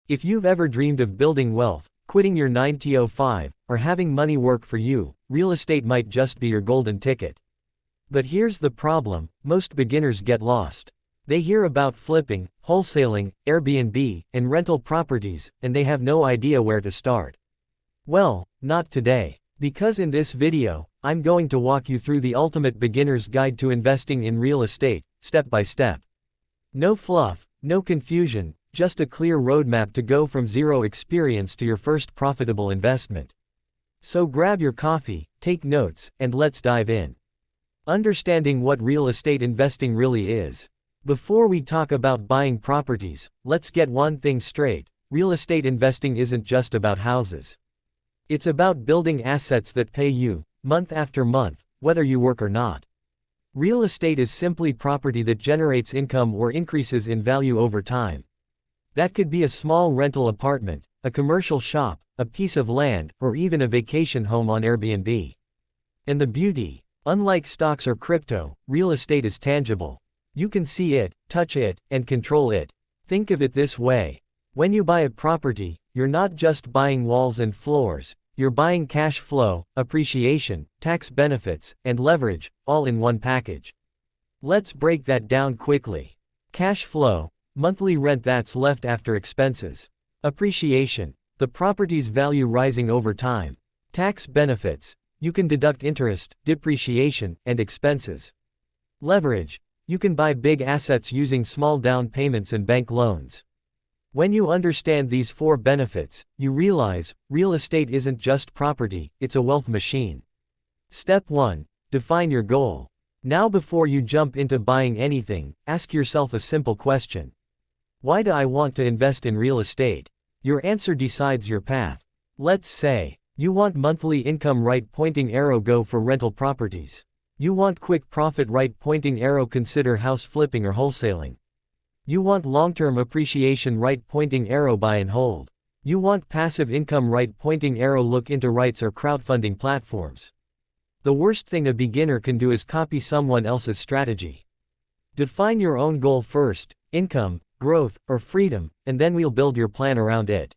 If you've ever dreamed of building wealth, quitting your 9 to 5, or having money work for you, real estate might just be your golden ticket. But here's the problem: most beginners get lost. They hear about flipping, wholesaling, Airbnb, and rental properties, and they have no idea where to start. Well, not today. Because in this video, I'm going to walk you through the ultimate beginner's guide to investing in real estate, step by step. No fluff, no confusion, just a clear roadmap to go from zero experience to your first profitable investment. So grab your coffee, take notes, and let's dive in. Understanding what real estate investing really is. Before we talk about buying properties, let's get one thing straight: real estate investing isn't just about houses. It's about building assets that pay you, month after month, whether you work or not. Real estate is simply property that generates income or increases in value over time. That could be a small rental apartment, a commercial shop, a piece of land, or even a vacation home on Airbnb. And the beauty: unlike stocks or crypto, real estate is tangible. You can see it, touch it, and control it. Think of it this way: when you buy a property, you're not just buying walls and floors, you're buying cash flow, appreciation, tax benefits, and leverage, all in one package. Let's break that down quickly. Cash flow: monthly rent that's left after expenses. Appreciation: the property's value rising over time. Tax benefits: you can deduct interest, depreciation, and expenses. Leverage: you can buy big assets using small down payments and bank loans. When you understand these four benefits, you realize real estate isn't just property, it's a wealth machine. Step 1. Define your goal. Now, before you jump into buying anything, ask yourself a simple question: why do I want to invest in real estate? Your answer decides your path. Let's say you want monthly income, right pointing arrow, go for rental properties. You want quick profit, right pointing arrow, consider house flipping or wholesaling. You want long-term appreciation, right pointing arrow, buy and hold. You want passive income, right pointing arrow, look into REITs or crowdfunding platforms. The worst thing a beginner can do is copy someone else's strategy. Define your own goal first: income, growth, or freedom, and then we'll build your plan around it.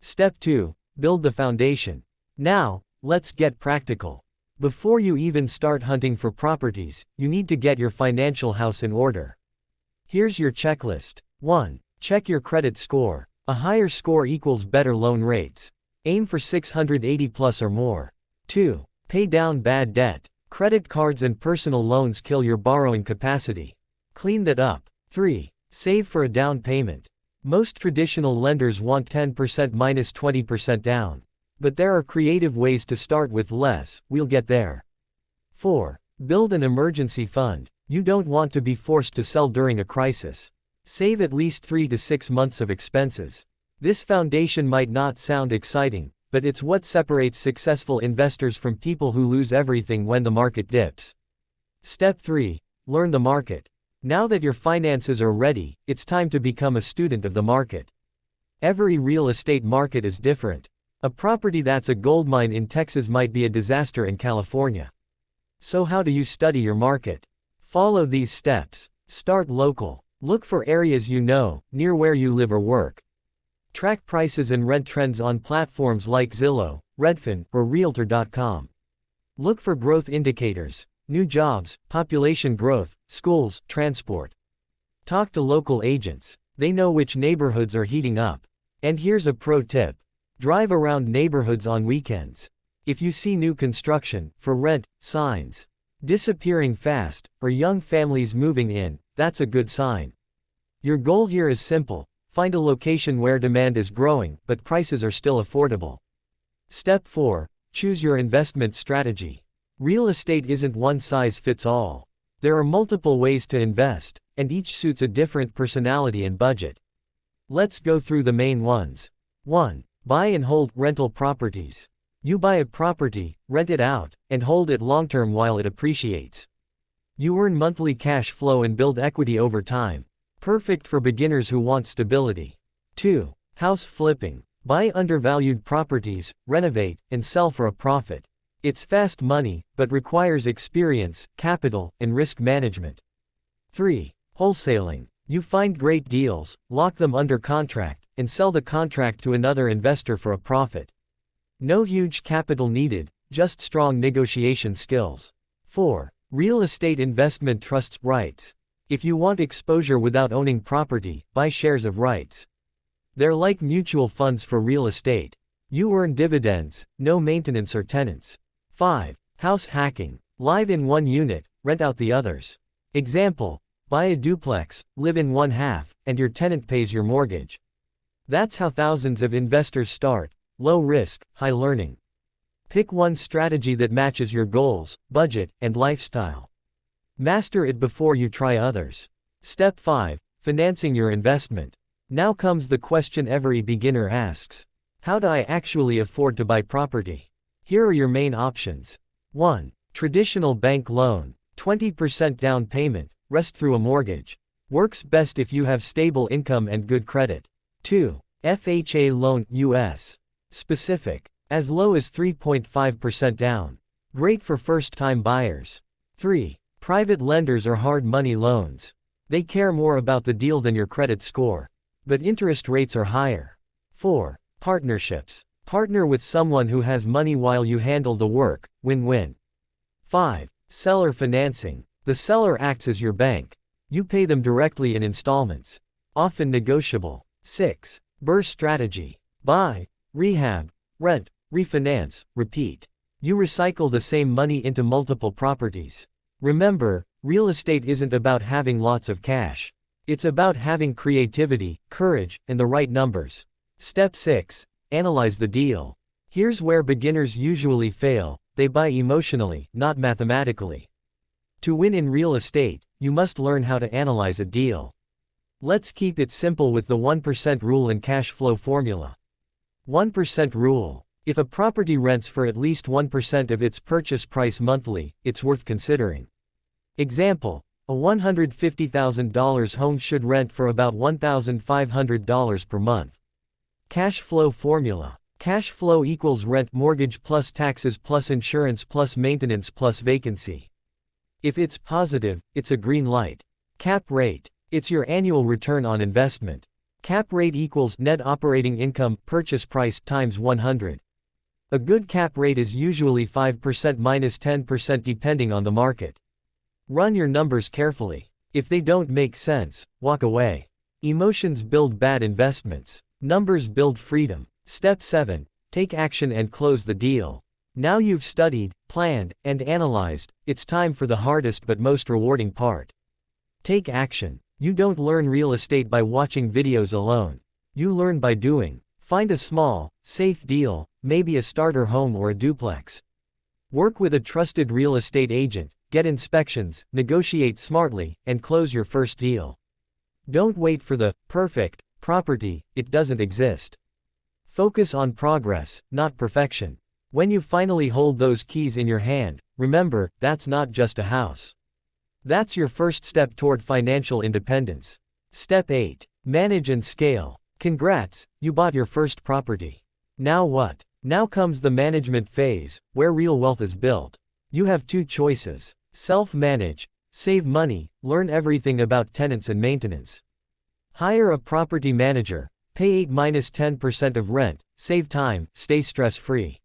Step 2. Build the foundation. Now, let's get practical. Before you even start hunting for properties, you need to get your financial house in order. Here's your checklist. 1. Check your credit score. A higher score equals better loan rates. Aim for 680 plus or more. 2. Pay down bad debt. Credit cards and personal loans kill your borrowing capacity. Clean that up. 3. Save for a down payment. Most traditional lenders want 10% minus 20% down. But there are creative ways to start with less, we'll get there. 4. Build an emergency fund. You don't want to be forced to sell during a crisis. Save at least 3 to 6 months of expenses. This foundation might not sound exciting, but it's what separates successful investors from people who lose everything when the market dips. Step 3. Learn the market. Now that your finances are ready, it's time to become a student of the market. Every real estate market is different. A property that's a goldmine in Texas might be a disaster in California. So how do you study your market? Follow these steps. Start local. Look for areas you know, near where you live or work. Track prices and rent trends on platforms like Zillow, Redfin, or Realtor.com. Look for growth indicators: new jobs, population growth, schools, transport. Talk to local agents. They know which neighborhoods are heating up. And here's a pro tip: drive around neighborhoods on weekends. If you see new construction, for rent, signs disappearing fast, or young families moving in, that's a good sign. Your goal here is simple: find a location where demand is growing, but prices are still affordable. Step 4. Choose your investment strategy. Real estate isn't one size fits all. There are multiple ways to invest, and each suits a different personality and budget. Let's go through the main ones. 1. Buy and hold rental properties. You buy a property, rent it out, and hold it long-term while it appreciates. You earn monthly cash flow and build equity over time. Perfect for beginners who want stability. 2. House flipping. Buy undervalued properties, renovate, and sell for a profit. It's fast money, but requires experience, capital, and risk management. 3. Wholesaling. You find great deals, lock them under contract, and sell the contract to another investor for a profit. No huge capital needed, just strong negotiation skills. 4. Real estate investment trusts rights. If you want exposure without owning property, buy shares of rights. They're like mutual funds for real estate. You earn dividends, no maintenance or tenants. 5. House hacking. Live in one unit, rent out the others. Example: buy a duplex, live in one half, and your tenant pays your mortgage. That's how thousands of investors start. Low risk, high learning. Pick one strategy that matches your goals, budget, and lifestyle. Master it before you try others. Step 5. Financing your investment. Now comes the question every beginner asks. How do I actually afford to buy property? Here are your main options. 1. Traditional bank loan. 20% down payment, rest through a mortgage. Works best if you have stable income and good credit. 2. FHA loan, U.S. specific. As low as 3.5% down. Great for first-time buyers. 3. Private lenders or hard money loans. They care more about the deal than your credit score. But interest rates are higher. 4. Partnerships. Partner with someone who has money while you handle the work, win-win. 5. Seller financing. The seller acts as your bank. You pay them directly in installments. Often negotiable. 6. BRRRR strategy. Buy, rehab, rent, refinance, repeat. You recycle the same money into multiple properties. Remember, real estate isn't about having lots of cash. It's about having creativity, courage, and the right numbers. Step 6. Analyze the deal. Here's where beginners usually fail. They buy emotionally, not mathematically. To win in real estate, you must learn how to analyze a deal. Let's keep it simple with the 1% rule and cash flow formula. 1% rule. If a property rents for at least 1% of its purchase price monthly, it's worth considering. Example: a $150,000 home should rent for about $1,500 per month. Cash flow formula. Cash flow equals rent mortgage plus taxes plus insurance plus maintenance plus vacancy. If it's positive, it's a green light. Cap rate. It's your annual return on investment. Cap rate equals net operating income purchase price times 100. A good cap rate is usually 5% minus 10% depending on the market. Run your numbers carefully. If they don't make sense, walk away. Emotions build bad investments. Numbers build freedom. Step 7. Take action and close the deal. Now you've studied, planned, and analyzed, it's time for the hardest but most rewarding part. Take action. You don't learn real estate by watching videos alone. You learn by doing. Find a small, safe deal, maybe a starter home or a duplex. Work with a trusted real estate agent, get inspections, negotiate smartly, and close your first deal. Don't wait for the perfect property, it doesn't exist. Focus on progress, not perfection. When you finally hold those keys in your hand, remember, that's not just a house. That's your first step toward financial independence. Step 8. Manage and scale. Congrats, you bought your first property. Now what? Now comes the management phase, where real wealth is built. You have two choices. Self-manage, save money, learn everything about tenants and maintenance. Hire a property manager, pay 8–10% of rent, save time, stay stress-free.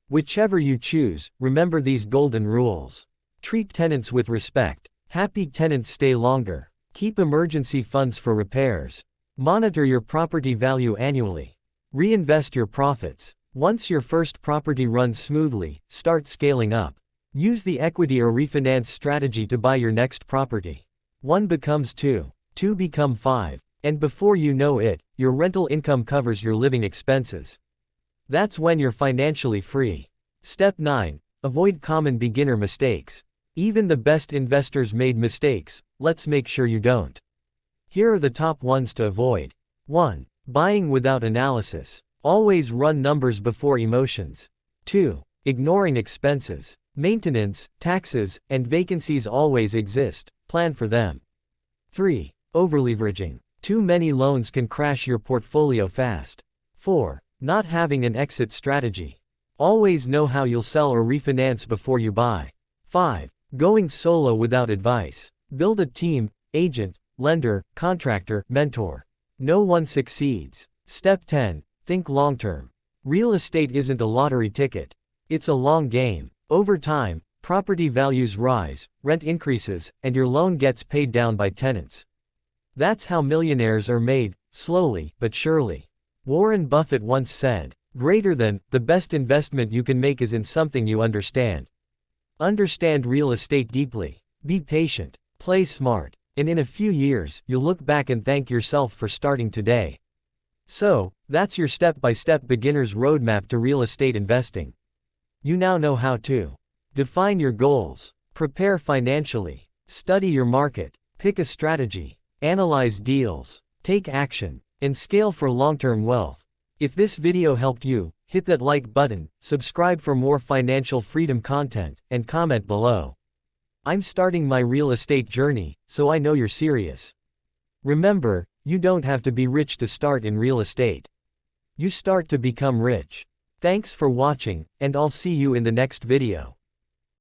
Whichever you choose, remember these golden rules. Treat tenants with respect. Happy tenants stay longer. Keep emergency funds for repairs. Monitor your property value annually. Reinvest your profits. Once your first property runs smoothly, start scaling up. Use the equity or refinance strategy to buy your next property. 1 becomes 2, 2 become 5, and before you know it, your rental income covers your living expenses. That's when you're financially free. Step 9. Avoid common beginner mistakes. Even the best investors made mistakes, let's make sure you don't. Here are the top ones to avoid. 1. Buying without analysis. Always run numbers before emotions. 2. Ignoring expenses. Maintenance, taxes, and vacancies always exist, plan for them. 3. Overleveraging. Too many loans can crash your portfolio fast. 4. Not having an exit strategy. Always know how you'll sell or refinance before you buy. 5. Going solo without advice. Build a team, agent, lender, contractor, mentor. No one succeeds. Step 10. Think long-term. Real estate isn't a lottery ticket. It's a long game. Over time, property values rise, rent increases, and your loan gets paid down by tenants. That's how millionaires are made, slowly but surely. Warren Buffett once said, the best investment you can make is in something you understand. Understand real estate deeply. Be patient. Play smart. And in a few years, you'll look back and thank yourself for starting today. So, that's your step-by-step beginner's roadmap to real estate investing. You now know how to define your goals, prepare financially, study your market, pick a strategy, analyze deals, take action, and scale for long-term wealth. If this video helped you, hit that like button, subscribe for more financial freedom content, and comment below. I'm starting my real estate journey, so I know you're serious. Remember, you don't have to be rich to start in real estate. You start to become rich. Thanks for watching, and I'll see you in the next video.